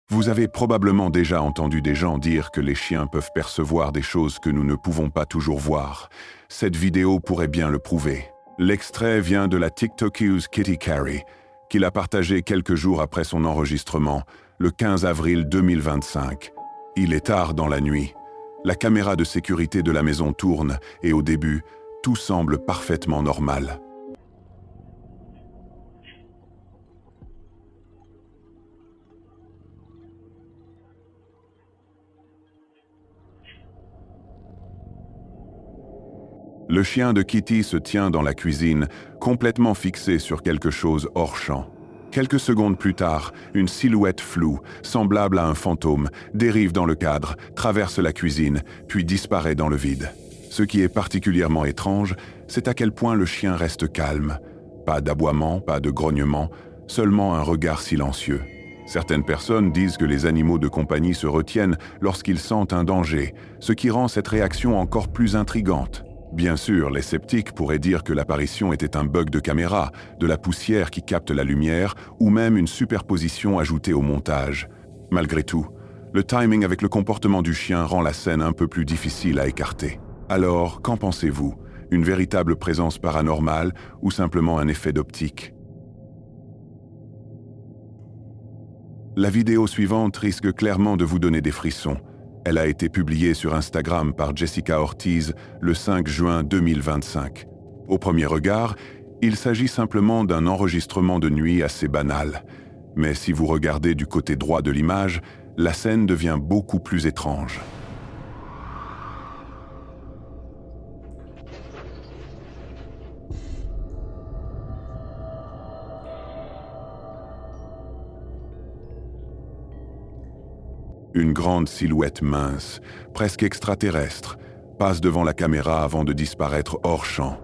Vous avez probablement déjà entendu des gens dire que les chiens peuvent percevoir des choses que nous ne pouvons pas toujours voir. Cette vidéo pourrait bien le prouver. L'extrait vient de la TikTokeuse Kitty Carey, qu'il a partagé quelques jours après son enregistrement, le 15 avril 2025. Il est tard dans la nuit. La caméra de sécurité de la maison tourne et au début, tout semble parfaitement normal. Le chien de Kitty se tient dans la cuisine, complètement fixé sur quelque chose hors champ. Quelques secondes plus tard, une silhouette floue, semblable à un fantôme, dérive dans le cadre, traverse la cuisine, puis disparaît dans le vide. Ce qui est particulièrement étrange, c'est à quel point le chien reste calme. Pas d'aboiement, pas de grognement, seulement un regard silencieux. Certaines personnes disent que les animaux de compagnie se retiennent lorsqu'ils sentent un danger, ce qui rend cette réaction encore plus intrigante. Bien sûr, les sceptiques pourraient dire que l'apparition était un bug de caméra, de la poussière qui capte la lumière, ou même une superposition ajoutée au montage. Malgré tout, le timing avec le comportement du chien rend la scène un peu plus difficile à écarter. Alors, qu'en pensez-vous? Une véritable présence paranormale ou simplement un effet d'optique? La vidéo suivante risque clairement de vous donner des frissons. Elle a été publiée sur Instagram par Jessica Ortiz le 5 juin 2025. Au premier regard, il s'agit simplement d'un enregistrement de nuit assez banal. Mais si vous regardez du côté droit de l'image, la scène devient beaucoup plus étrange. Une grande silhouette mince, presque extraterrestre, passe devant la caméra avant de disparaître hors champ.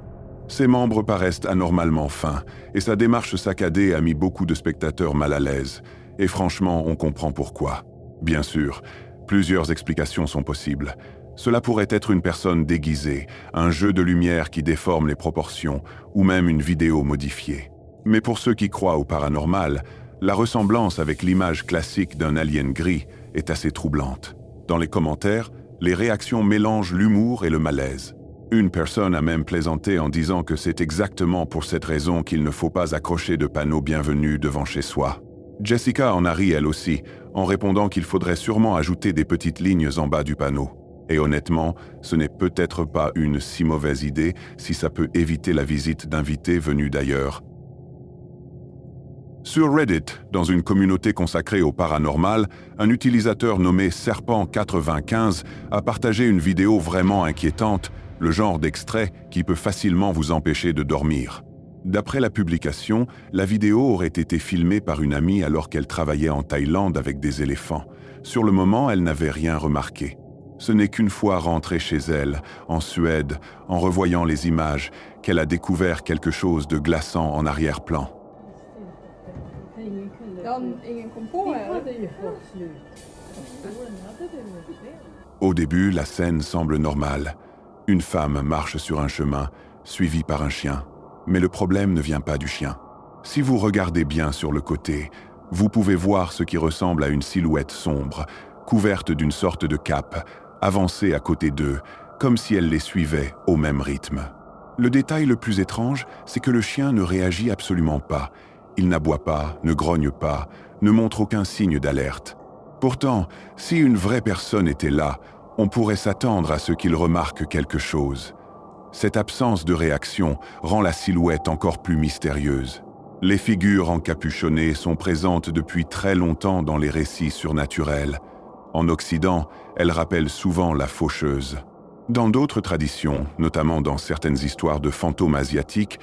Ses membres paraissent anormalement fins, et sa démarche saccadée a mis beaucoup de spectateurs mal à l'aise. Et franchement, on comprend pourquoi. Bien sûr, plusieurs explications sont possibles. Cela pourrait être une personne déguisée, un jeu de lumière qui déforme les proportions, ou même une vidéo modifiée. Mais pour ceux qui croient au paranormal, la ressemblance avec l'image classique d'un alien gris est assez troublante. Dans les commentaires, les réactions mélangent l'humour et le malaise. Une personne a même plaisanté en disant que c'est exactement pour cette raison qu'il ne faut pas accrocher de panneaux bienvenus devant chez soi. Jessica en a ri elle aussi, en répondant qu'il faudrait sûrement ajouter des petites lignes en bas du panneau. Et honnêtement, ce n'est peut-être pas une si mauvaise idée si ça peut éviter la visite d'invités venus d'ailleurs. Sur Reddit, dans une communauté consacrée au paranormal, un utilisateur nommé Serpent95 a partagé une vidéo vraiment inquiétante, le genre d'extrait qui peut facilement vous empêcher de dormir. D'après la publication, la vidéo aurait été filmée par une amie alors qu'elle travaillait en Thaïlande avec des éléphants. Sur le moment, elle n'avait rien remarqué. Ce n'est qu'une fois rentrée chez elle, en Suède, en revoyant les images, qu'elle a découvert quelque chose de glaçant en arrière-plan. Au début, la scène semble normale. Une femme marche sur un chemin, suivie par un chien. Mais le problème ne vient pas du chien. Si vous regardez bien sur le côté, vous pouvez voir ce qui ressemble à une silhouette sombre, couverte d'une sorte de cape, avancer à côté d'eux, comme si elle les suivait au même rythme. Le détail le plus étrange, c'est que le chien ne réagit absolument pas. Il n'aboie pas, ne grogne pas, ne montre aucun signe d'alerte. Pourtant, si une vraie personne était là, on pourrait s'attendre à ce qu'il remarque quelque chose. Cette absence de réaction rend la silhouette encore plus mystérieuse. Les figures encapuchonnées sont présentes depuis très longtemps dans les récits surnaturels. En Occident, elles rappellent souvent la faucheuse. Dans d'autres traditions, notamment dans certaines histoires de fantômes asiatiques,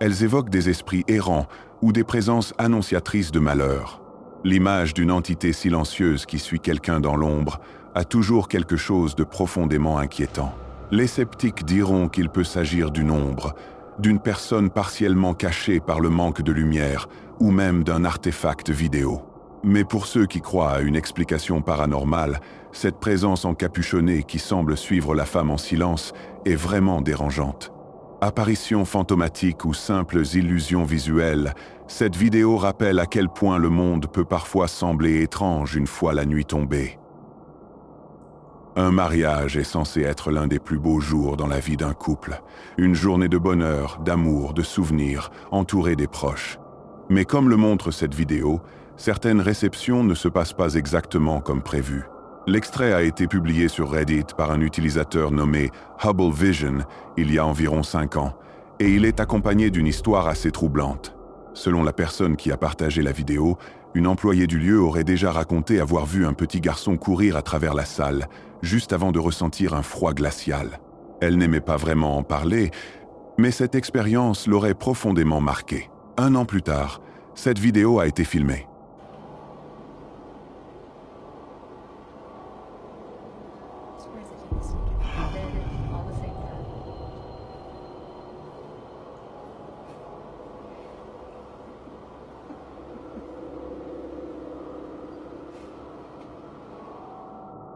elles évoquent des esprits errants ou des présences annonciatrices de malheur. L'image d'une entité silencieuse qui suit quelqu'un dans l'ombre a toujours quelque chose de profondément inquiétant. Les sceptiques diront qu'il peut s'agir d'une ombre, d'une personne partiellement cachée par le manque de lumière ou même d'un artefact vidéo. Mais pour ceux qui croient à une explication paranormale, cette présence encapuchonnée qui semble suivre la femme en silence est vraiment dérangeante. Apparitions fantomatiques ou simples illusions visuelles, Cette vidéo rappelle à quel point le monde peut parfois sembler étrange une fois la nuit tombée. Un mariage est censé être l'un des plus beaux jours dans la vie d'un couple. Une journée de bonheur, d'amour, de souvenirs, entourée des proches. Mais comme le montre cette vidéo, certaines réceptions ne se passent pas exactement comme prévu. L'extrait a été publié sur Reddit par un utilisateur nommé Hubble Vision il y a environ 5 ans, et il est accompagné d'une histoire assez troublante. Selon la personne qui a partagé la vidéo, une employée du lieu aurait déjà raconté avoir vu un petit garçon courir à travers la salle, juste avant de ressentir un froid glacial. Elle n'aimait pas vraiment en parler, mais cette expérience l'aurait profondément marquée. 1 an plus tard, cette vidéo a été filmée.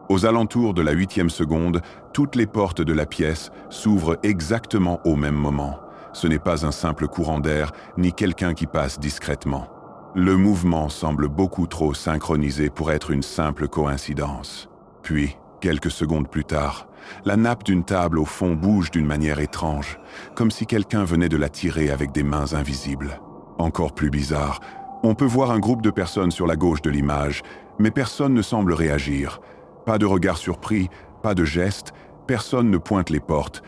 Aux alentours de la 8e seconde, toutes les portes de la pièce s'ouvrent exactement au même moment. Ce n'est pas un simple courant d'air, ni quelqu'un qui passe discrètement. Le mouvement semble beaucoup trop synchronisé pour être une simple coïncidence. Puis, quelques secondes plus tard, la nappe d'une table au fond bouge d'une manière étrange, comme si quelqu'un venait de la tirer avec des mains invisibles. Encore plus bizarre, on peut voir un groupe de personnes sur la gauche de l'image, mais personne ne semble réagir. Pas de regard surpris, pas de geste, personne ne pointe les portes.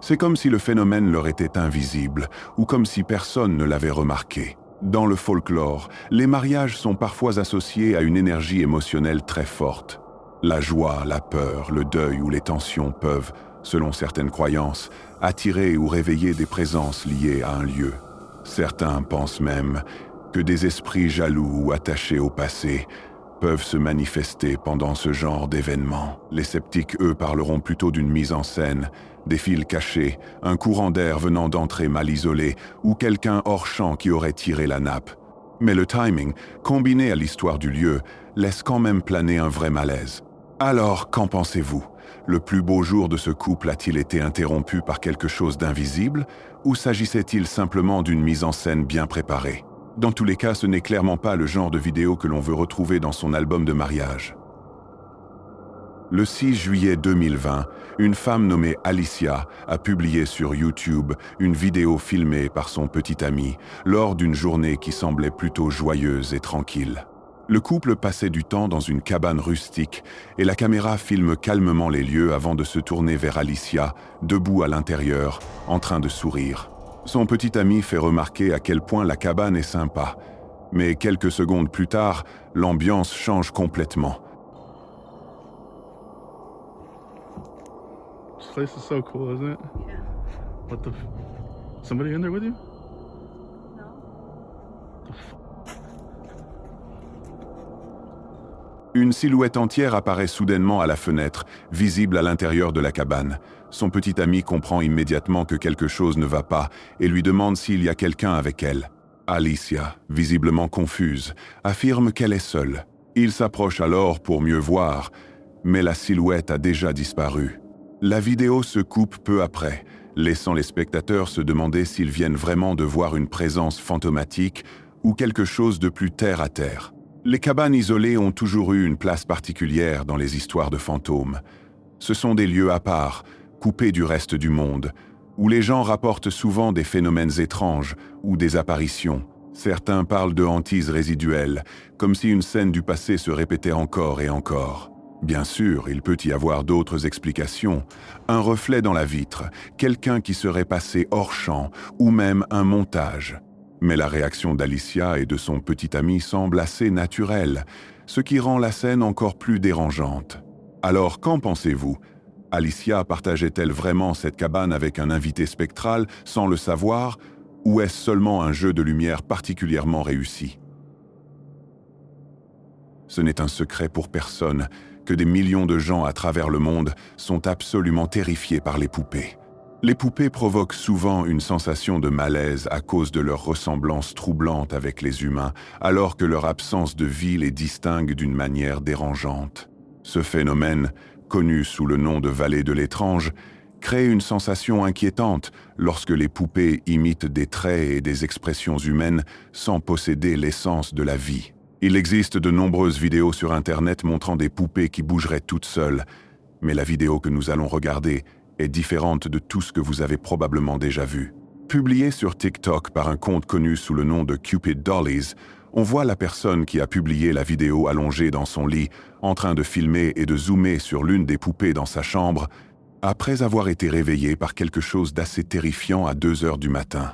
C'est comme si le phénomène leur était invisible, ou comme si personne ne l'avait remarqué. Dans le folklore, les mariages sont parfois associés à une énergie émotionnelle très forte. La joie, la peur, le deuil ou les tensions peuvent, selon certaines croyances, attirer ou réveiller des présences liées à un lieu. Certains pensent même que des esprits jaloux ou attachés au passé peuvent se manifester pendant ce genre d'événements. Les sceptiques, eux, parleront plutôt d'une mise en scène, des fils cachés, un courant d'air venant d'entrées mal isolées ou quelqu'un hors champ qui aurait tiré la nappe. Mais le timing, combiné à l'histoire du lieu, laisse quand même planer un vrai malaise. Alors, qu'en pensez-vous? Le plus beau jour de ce couple a-t-il été interrompu par quelque chose d'invisible ou s'agissait-il simplement d'une mise en scène bien préparée? Dans tous les cas, ce n'est clairement pas le genre de vidéo que l'on veut retrouver dans son album de mariage. Le 6 juillet 2020, une femme nommée Alicia a publié sur YouTube une vidéo filmée par son petit ami lors d'une journée qui semblait plutôt joyeuse et tranquille. Le couple passait du temps dans une cabane rustique et la caméra filme calmement les lieux avant de se tourner vers Alicia, debout à l'intérieur, en train de sourire. Son petit ami fait remarquer à quel point la cabane est sympa, mais quelques secondes plus tard, l'ambiance change complètement. This place is so cool, isn't it? Yeah. What the somebody in there with you? No? Une silhouette entière apparaît soudainement à la fenêtre, visible à l'intérieur de la cabane. Son petit ami comprend immédiatement que quelque chose ne va pas et lui demande s'il y a quelqu'un avec elle. Alicia, visiblement confuse, affirme qu'elle est seule. Il s'approche alors pour mieux voir, mais la silhouette a déjà disparu. La vidéo se coupe peu après, laissant les spectateurs se demander s'ils viennent vraiment de voir une présence fantomatique ou quelque chose de plus terre à terre. Les cabanes isolées ont toujours eu une place particulière dans les histoires de fantômes. Ce sont des lieux à part, coupés du reste du monde, où les gens rapportent souvent des phénomènes étranges ou des apparitions. Certains parlent de hantises résiduelles, comme si une scène du passé se répétait encore et encore. Bien sûr, il peut y avoir d'autres explications. Un reflet dans la vitre, quelqu'un qui serait passé hors champ, ou même un montage. Mais la réaction d'Alicia et de son petit ami semble assez naturelle, ce qui rend la scène encore plus dérangeante. Alors, qu'en pensez-vous? Alicia partageait-elle vraiment cette cabane avec un invité spectral sans le savoir, ou est-ce seulement un jeu de lumière particulièrement réussi? Ce n'est un secret pour personne que des millions de gens à travers le monde sont absolument terrifiés par les poupées. Les poupées provoquent souvent une sensation de malaise à cause de leur ressemblance troublante avec les humains, alors que leur absence de vie les distingue d'une manière dérangeante. Ce phénomène, connu sous le nom de vallée de l'étrange, crée une sensation inquiétante lorsque les poupées imitent des traits et des expressions humaines sans posséder l'essence de la vie. Il existe de nombreuses vidéos sur Internet montrant des poupées qui bougeraient toutes seules, mais la vidéo que nous allons regarder est différente de tout ce que vous avez probablement déjà vu. Publiée sur TikTok par un compte connu sous le nom de Cupid Dollies, on voit la personne qui a publié la vidéo allongée dans son lit, en train de filmer et de zoomer sur l'une des poupées dans sa chambre, après avoir été réveillée par quelque chose d'assez terrifiant à 2 heures du matin.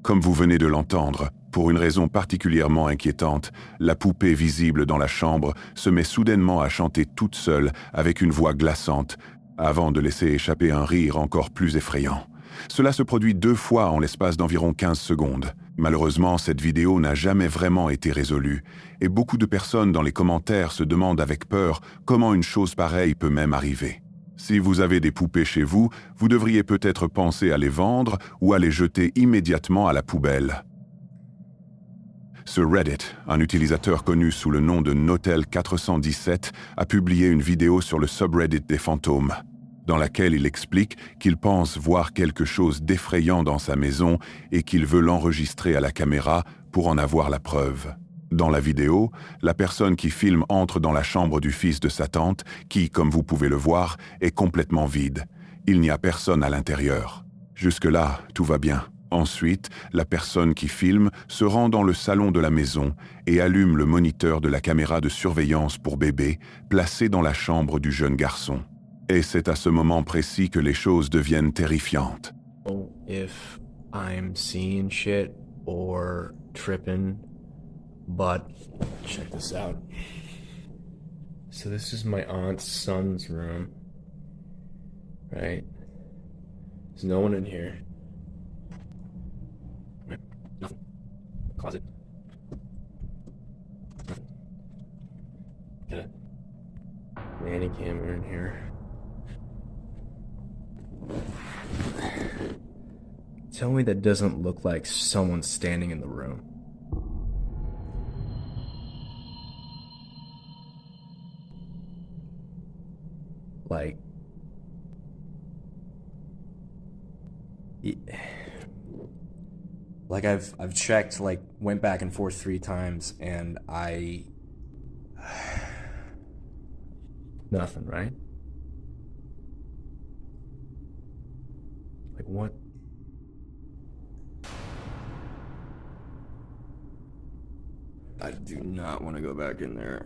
Comme vous venez de l'entendre, pour une raison particulièrement inquiétante, la poupée visible dans la chambre se met soudainement à chanter toute seule avec une voix glaçante, avant de laisser échapper un rire encore plus effrayant. Cela se produit 2 fois en l'espace d'environ 15 secondes. Malheureusement, cette vidéo n'a jamais vraiment été résolue, et beaucoup de personnes dans les commentaires se demandent avec peur comment une chose pareille peut même arriver. Si vous avez des poupées chez vous, vous devriez peut-être penser à les vendre ou à les jeter immédiatement à la poubelle. Sur Reddit, un utilisateur connu sous le nom de Notel417 a publié une vidéo sur le subreddit des fantômes, dans laquelle il explique qu'il pense voir quelque chose d'effrayant dans sa maison et qu'il veut l'enregistrer à la caméra pour en avoir la preuve. Dans la vidéo, la personne qui filme entre dans la chambre du fils de sa tante, qui, comme vous pouvez le voir, est complètement vide. Il n'y a personne à l'intérieur. Jusque-là, tout va bien. Ensuite, la personne qui filme se rend dans le salon de la maison et allume le moniteur de la caméra de surveillance pour bébé, placé dans la chambre du jeune garçon. Et c'est à ce moment précis que les choses deviennent terrifiantes. If I'm seeing shit or tripping, but check this out. So this is my aunt's son's room, right? There's no one in here. Nothing. Closet. Nothing. Got a nanny camera in here. Tell me that doesn't look like someone standing in the room. Like I've checked, like went back and forth 3 times, and nothing, right? Like what? I do not want to go back in there.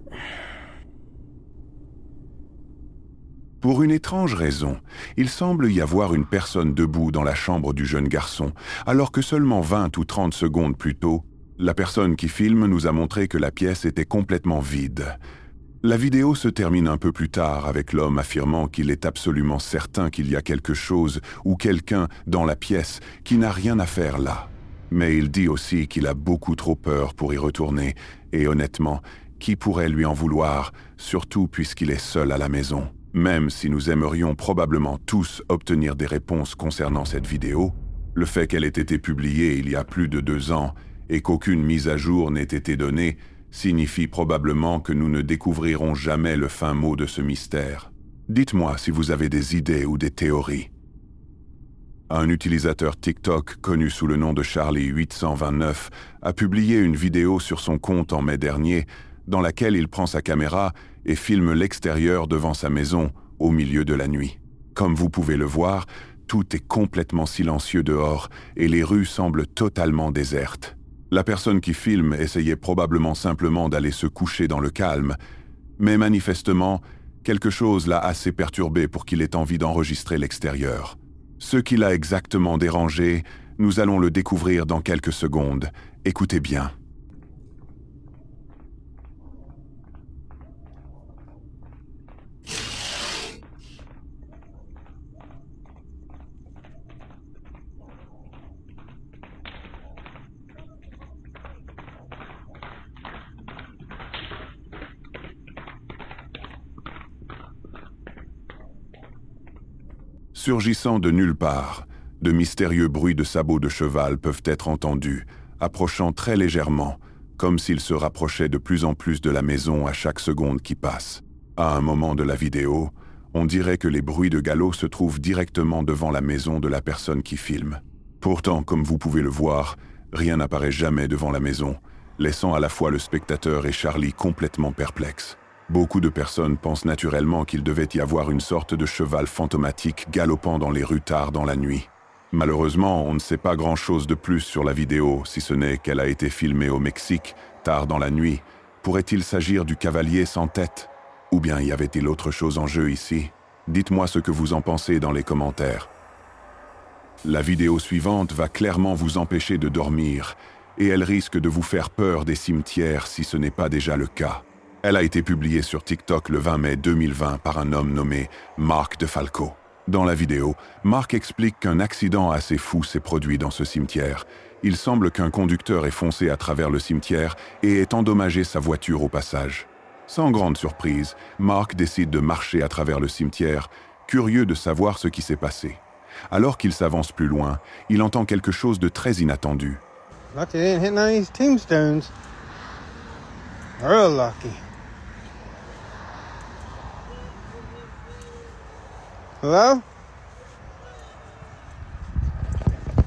Pour une étrange raison, il semble y avoir une personne debout dans la chambre du jeune garçon, alors que seulement 20 ou 30 secondes plus tôt, la personne qui filme nous a montré que la pièce était complètement vide. La vidéo se termine un peu plus tard avec l'homme affirmant qu'il est absolument certain qu'il y a quelque chose ou quelqu'un dans la pièce qui n'a rien à faire là. Mais il dit aussi qu'il a beaucoup trop peur pour y retourner, et honnêtement, qui pourrait lui en vouloir, surtout puisqu'il est seul à la maison? Même si nous aimerions probablement tous obtenir des réponses concernant cette vidéo, le fait qu'elle ait été publiée il y a plus de 2 ans et qu'aucune mise à jour n'ait été donnée signifie probablement que nous ne découvrirons jamais le fin mot de ce mystère. Dites-moi si vous avez des idées ou des théories. Un utilisateur TikTok connu sous le nom de Charlie829 a publié une vidéo sur son compte en mai dernier dans laquelle il prend sa caméra et filme l'extérieur devant sa maison au milieu de la nuit. Comme vous pouvez le voir, tout est complètement silencieux dehors et les rues semblent totalement désertes. La personne qui filme essayait probablement simplement d'aller se coucher dans le calme, mais manifestement, quelque chose l'a assez perturbé pour qu'il ait envie d'enregistrer l'extérieur. Ce qui l'a exactement dérangé, nous allons le découvrir dans quelques secondes. Écoutez bien. Surgissant de nulle part, de mystérieux bruits de sabots de cheval peuvent être entendus, approchant très légèrement, comme s'ils se rapprochaient de plus en plus de la maison à chaque seconde qui passe. À un moment de la vidéo, on dirait que les bruits de galop se trouvent directement devant la maison de la personne qui filme. Pourtant, comme vous pouvez le voir, rien n'apparaît jamais devant la maison, laissant à la fois le spectateur et Charlie complètement perplexes. Beaucoup de personnes pensent naturellement qu'il devait y avoir une sorte de cheval fantomatique galopant dans les rues tard dans la nuit. Malheureusement, on ne sait pas grand-chose de plus sur la vidéo, si ce n'est qu'elle a été filmée au Mexique, tard dans la nuit. Pourrait-il s'agir du cavalier sans tête? Ou bien y avait-il autre chose en jeu ici? Dites-moi ce que vous en pensez dans les commentaires. La vidéo suivante va clairement vous empêcher de dormir, et elle risque de vous faire peur des cimetières si ce n'est pas déjà le cas. Elle a été publiée sur TikTok le 20 mai 2020 par un homme nommé Mark DeFalco. Dans la vidéo, Mark explique qu'un accident assez fou s'est produit dans ce cimetière. Il semble qu'un conducteur ait foncé à travers le cimetière et ait endommagé sa voiture au passage. Sans grande surprise, Mark décide de marcher à travers le cimetière, curieux de savoir ce qui s'est passé. Alors qu'il s'avance plus loin, il entend quelque chose de très inattendu. Lucky they didn't hit none of these tombstones. Real lucky. Hello?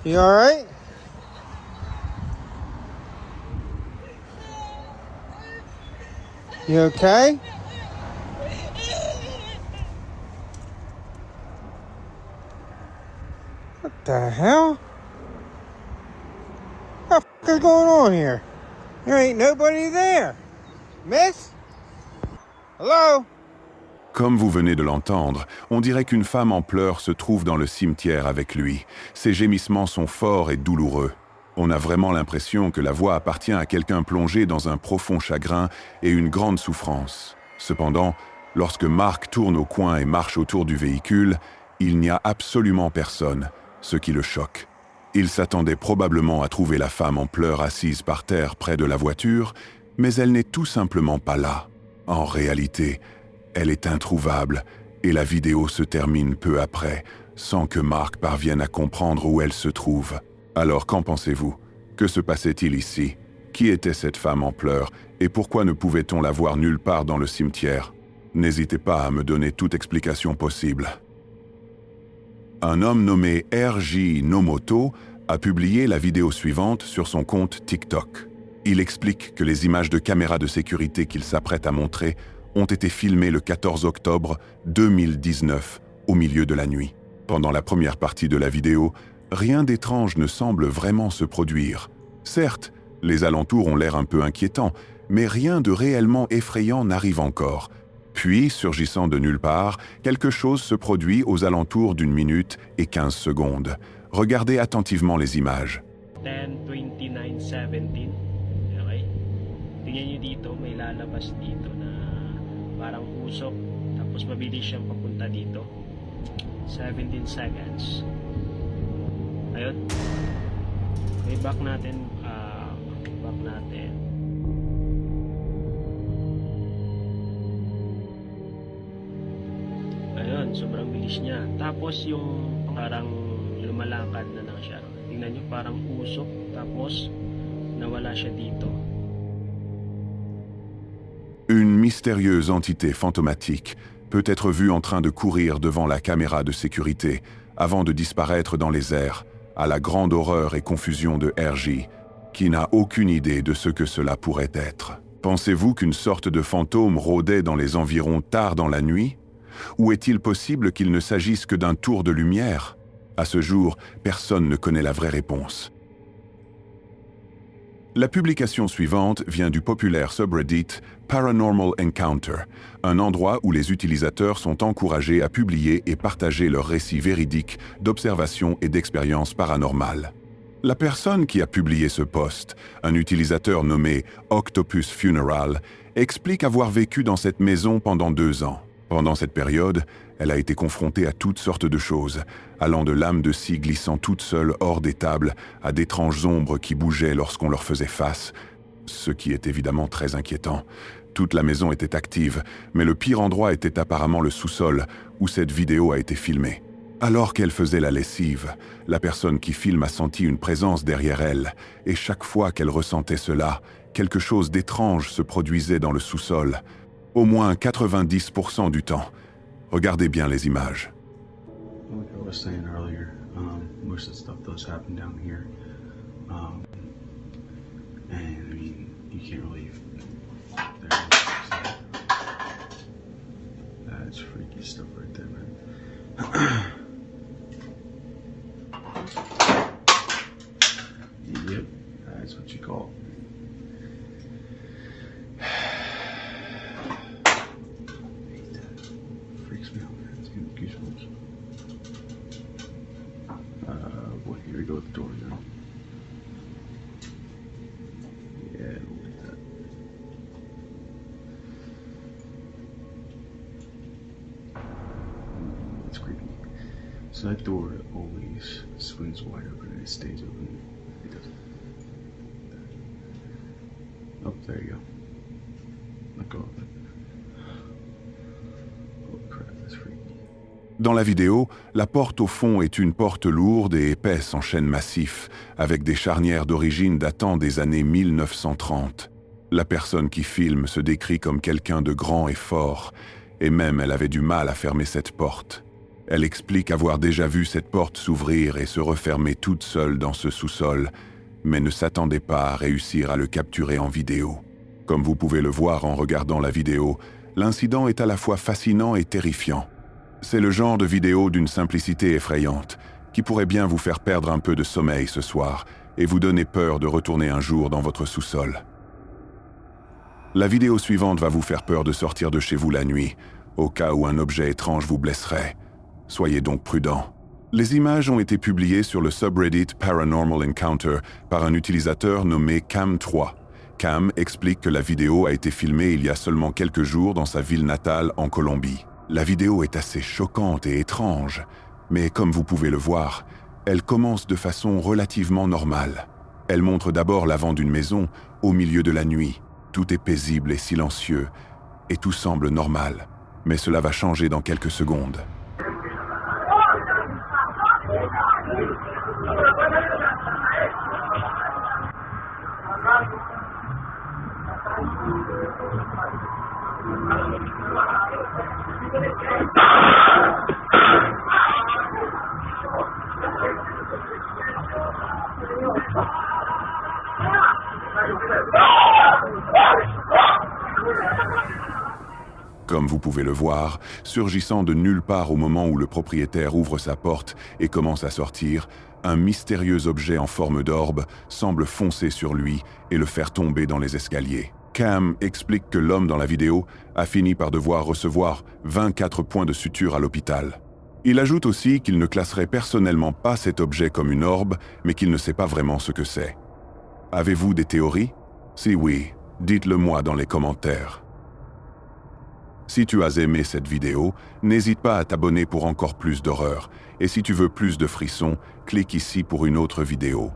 You alright? You okay? What the hell? What the f*** is going on here? There ain't nobody there. Miss? Hello? Comme vous venez de l'entendre, on dirait qu'une femme en pleurs se trouve dans le cimetière avec lui. Ses gémissements sont forts et douloureux. On a vraiment l'impression que la voix appartient à quelqu'un plongé dans un profond chagrin et une grande souffrance. Cependant, lorsque Mark tourne au coin et marche autour du véhicule, il n'y a absolument personne, ce qui le choque. Il s'attendait probablement à trouver la femme en pleurs assise par terre près de la voiture, mais elle n'est tout simplement pas là. En réalité, elle est introuvable et la vidéo se termine peu après, sans que Mark parvienne à comprendre où elle se trouve. Alors qu'en pensez-vous? Que se passait-il ici? Qui était cette femme en pleurs et pourquoi ne pouvait-on la voir nulle part dans le cimetière? N'hésitez pas à me donner toute explication possible. Un homme nommé R.J. Nomoto a publié la vidéo suivante sur son compte TikTok. Il explique que les images de caméras de sécurité qu'il s'apprête à montrer ont été filmées le 14 octobre 2019, au milieu de la nuit. Pendant la première partie de la vidéo, rien d'étrange ne semble vraiment se produire. Certes, les alentours ont l'air un peu inquiétants, mais rien de réellement effrayant n'arrive encore. Puis, surgissant de nulle part, quelque chose se produit aux alentours d'1 minute et 15 secondes. Regardez attentivement les images. 10:29:17. Okay? Tingnan nyo dito, may lalabas dito na parang usok, tapos mabilis siyang papunta dito. 17 seconds. Ayun. Okay, back natin. Ayun, sobrang bilis niya. Tapos yung parang lumalakad na lang siya. Tingnan nyo, parang usok. Tapos nawala siya dito. Une mystérieuse entité fantomatique peut être vue en train de courir devant la caméra de sécurité avant de disparaître dans les airs, à la grande horreur et confusion de R.J., qui n'a aucune idée de ce que cela pourrait être. Pensez-vous qu'une sorte de fantôme rôdait dans les environs tard dans la nuit? Ou est-il possible qu'il ne s'agisse que d'un tour de lumière? À ce jour, personne ne connaît la vraie réponse. La publication suivante vient du populaire subreddit Paranormal Encounter, un endroit où les utilisateurs sont encouragés à publier et partager leurs récits véridiques d'observations et d'expériences paranormales. La personne qui a publié ce post, un utilisateur nommé Octopus Funeral, explique avoir vécu dans cette maison pendant 2 ans. Pendant cette période, elle a été confrontée à toutes sortes de choses, allant de lames de scie glissant toutes seules hors des tables à d'étranges ombres qui bougeaient lorsqu'on leur faisait face, ce qui est évidemment très inquiétant. Toute la maison était active, mais le pire endroit était apparemment le sous-sol, où cette vidéo a été filmée. Alors qu'elle faisait la lessive, la personne qui filme a senti une présence derrière elle, et chaque fois qu'elle ressentait cela, quelque chose d'étrange se produisait dans le sous-sol, au moins 90% du temps. Regardez bien les images. Like I was saying earlier, most of the stuff does happen down here. And I mean, you can't really. That's freaky stuff right there, man. Yep, that's what you call it. Freaks me out, man. It's giving me goosebumps. Boy, here we go with the door now. Yeah, I don't like that. It's creepy. So that door always swings wide open and it stays open. It doesn't. Oh, there you go. Let go of it. Oh crap, that's freaky. Dans la vidéo, la porte au fond est une porte lourde et épaisse en chêne massif, avec des charnières d'origine datant des années 1930. La personne qui filme se décrit comme quelqu'un de grand et fort, et même elle avait du mal à fermer cette porte. Elle explique avoir déjà vu cette porte s'ouvrir et se refermer toute seule dans ce sous-sol, mais ne s'attendait pas à réussir à le capturer en vidéo. Comme vous pouvez le voir en regardant la vidéo, l'incident est à la fois fascinant et terrifiant. C'est le genre de vidéo d'une simplicité effrayante, qui pourrait bien vous faire perdre un peu de sommeil ce soir et vous donner peur de retourner un jour dans votre sous-sol. La vidéo suivante va vous faire peur de sortir de chez vous la nuit, au cas où un objet étrange vous blesserait. Soyez donc prudents. Les images ont été publiées sur le subreddit Paranormal Encounter par un utilisateur nommé Cam3. Cam explique que la vidéo a été filmée il y a seulement quelques jours dans sa ville natale en Colombie. La vidéo est assez choquante et étrange, mais comme vous pouvez le voir, elle commence de façon relativement normale. Elle montre d'abord l'avant d'une maison, au milieu de la nuit. Tout est paisible et silencieux, et tout semble normal. Mais cela va changer dans quelques secondes. Comme vous pouvez le voir, surgissant de nulle part au moment où le propriétaire ouvre sa porte et commence à sortir, un mystérieux objet en forme d'orbe semble foncer sur lui et le faire tomber dans les escaliers. Cam explique que l'homme dans la vidéo a fini par devoir recevoir 24 points de suture à l'hôpital. Il ajoute aussi qu'il ne classerait personnellement pas cet objet comme une orbe, mais qu'il ne sait pas vraiment ce que c'est. Avez-vous des théories? Si oui, dites-le moi dans les commentaires. Si tu as aimé cette vidéo, n'hésite pas à t'abonner pour encore plus d'horreur. Et si tu veux plus de frissons, clique ici pour une autre vidéo.